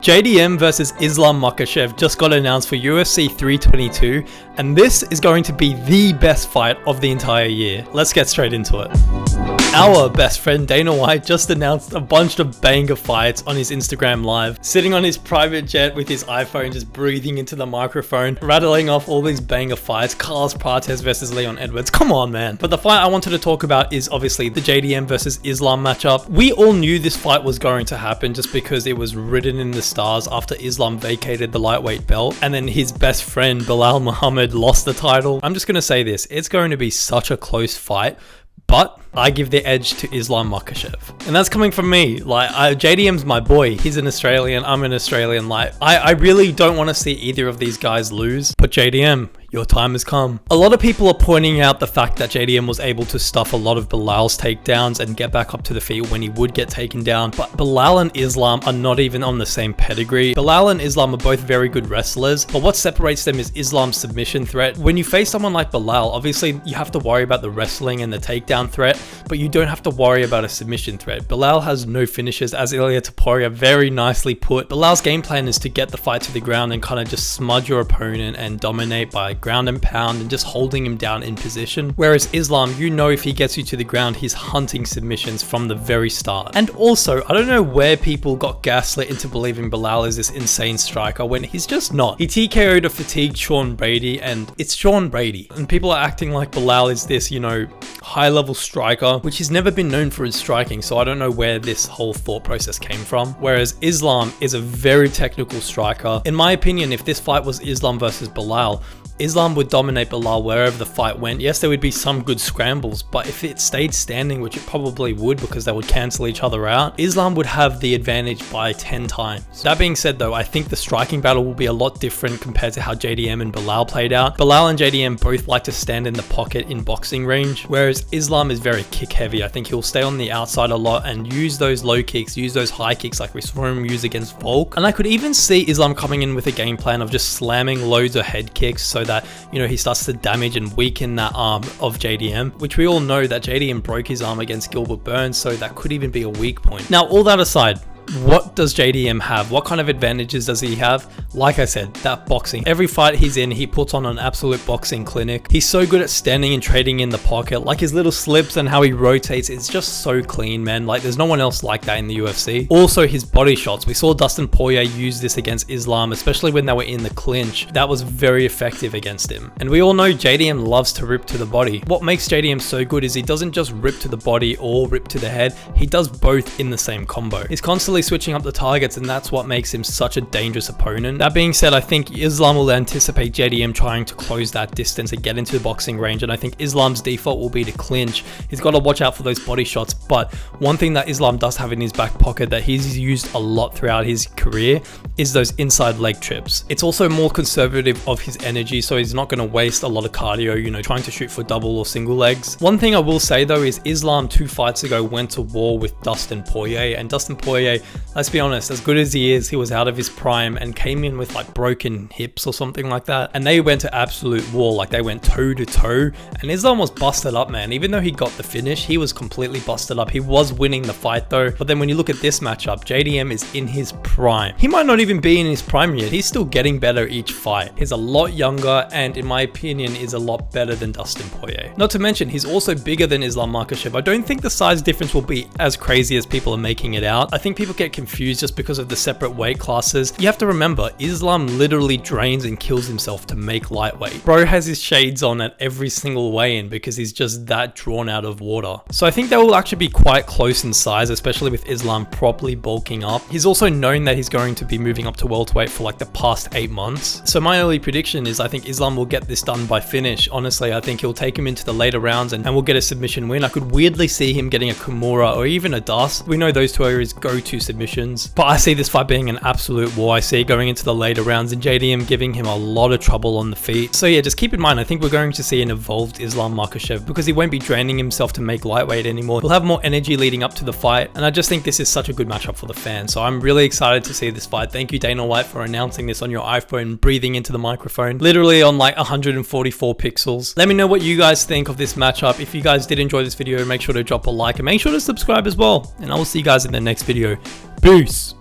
JDM versus Islam Makhachev just got announced for UFC 322, and this is going to be the best fight of the entire year. Let's get straight into it. Our best friend Dana White just announced a bunch of banger fights on his Instagram live, sitting on his private jet with his iPhone, just breathing into the microphone, rattling off all these banger fights. Carlos Prates versus Leon Edwards. Come on, man. But the fight I wanted to talk about is obviously the JDM versus Islam matchup. We all knew this fight was going to happen just because it was written in the stars after Islam vacated the lightweight belt and then his best friend Belal Muhammad lost the title. I'm just going to say this, it's going to be such a close fight, but I give the edge to Islam Makhachev. And that's coming from me. Like, JDM's my boy. He's an Australian. I'm an Australian. Like, I really don't want to see either of these guys lose. But JDM, your time has come. A lot of people are pointing out the fact that JDM was able to stuff a lot of Belal's takedowns and get back up to the feet when he would get taken down. But Belal and Islam are not even on the same pedigree. Belal and Islam are both very good wrestlers, but what separates them is Islam's submission threat. When you face someone like Belal, obviously you have to worry about the wrestling and the takedown threat, but you don't have to worry about a submission threat. Belal has no finishes, as Ilia Topuria very nicely put. Belal's game plan is to get the fight to the ground and kind of just smudge your opponent and dominate by ground and pound and just holding him down in position. Whereas Islam, you know, if he gets you to the ground, he's hunting submissions from the very start. And also, I don't know where people got gaslit into believing Belal is this insane striker when he's just not. He TKO'd a fatigued Sean Brady, and it's Sean Brady. And people are acting like Belal is this, you know, high-level striker, which he's never been known for his striking, so I don't know where this whole thought process came from. Whereas Islam is a very technical striker. In my opinion, if this fight was Islam versus Belal, Islam would dominate Belal wherever the fight went. Yes, there would be some good scrambles, but if it stayed standing, which it probably would because they would cancel each other out, Islam would have the advantage by 10 times. That being said though, I think the striking battle will be a lot different compared to how JDM and Belal played out. Belal and JDM both like to stand in the pocket in boxing range, whereas Islam is very kick heavy. I think he'll stay on the outside a lot and use those low kicks, use those high kicks like we saw him use against Volk. And I could even see Islam coming in with a game plan of just slamming loads of head kicks so that, you know, he starts to damage and weaken that arm of JDM, which we all know that JDM broke his arm against Gilbert Burns, so that could even be a weak point. Now, all that aside, what does JDM have? What kind of advantages does he have? Like I said, that boxing. Every fight he's in, he puts on an absolute boxing clinic. He's so good at standing and trading in the pocket. Like his little slips and how he rotates, it's just so clean, man. Like there's no one else like that in the UFC. Also, his body shots. We saw Dustin Poirier use this against Islam, especially when they were in the clinch. That was very effective against him. And we all know JDM loves to rip to the body. What makes JDM so good is he doesn't just rip to the body or rip to the head. He does both in the same combo. He's constantly switching up the targets, and that's what makes him such a dangerous opponent. That being said, I think Islam will anticipate JDM trying to close that distance and get into the boxing range, and I think Islam's default will be to clinch. He's got to watch out for those body shots, but one thing that Islam does have in his back pocket that he's used a lot throughout his career is those inside leg trips. It's also more conservative of his energy, so he's not going to waste a lot of cardio, you know, trying to shoot for double or single legs. One thing I will say though is Islam 2 fights ago went to war with Dustin Poirier, and Dustin Poirier, let's be honest, as good as he is, he was out of his prime and came in with like broken hips or something like that, and they went to absolute war. Like they went toe to toe, and Islam was busted up, man. Even though he got the finish, he was completely busted up. He was winning the fight though, but then when you look at this matchup, JDM is in his prime. He might not even be in his prime yet. He's still getting better each fight. He's a lot younger and in my opinion is a lot better than Dustin Poirier. Not to mention, he's also bigger than Islam Makhachev. I don't think the size difference will be as crazy as people are making it out. I think people get confused just because of the separate weight classes. You have to remember, Islam literally drains and kills himself to make lightweight. Bro has his shades on at every single weigh-in because he's just that drawn out of water. So I think they will actually be quite close in size, especially with Islam properly bulking up. He's also known that he's going to be moving up to welterweight for like the past 8 months. So my early prediction is I think Islam will get this done by finish. Honestly, I think he'll take him into the later rounds and we'll get a submission win. I could weirdly see him getting a Kimura or even a dust. We know those two are his go-to submissions, but I see this fight being an absolute war. I see it going into the later rounds and JDM giving him a lot of trouble on the feet. So yeah, just keep in mind, I think we're going to see an evolved Islam Makhachev because he won't be draining himself to make lightweight anymore. He'll have more energy leading up to the fight, and I just think this is such a good matchup for the fans. So I'm really excited to see this fight. Thank you, Dana White, for announcing this on your iPhone, breathing into the microphone, literally on like 144 pixels. Let me know what you guys think of this matchup. If you guys did enjoy this video, make sure to drop a like and make sure to subscribe as well. And I will see you guys in the next video. Peace.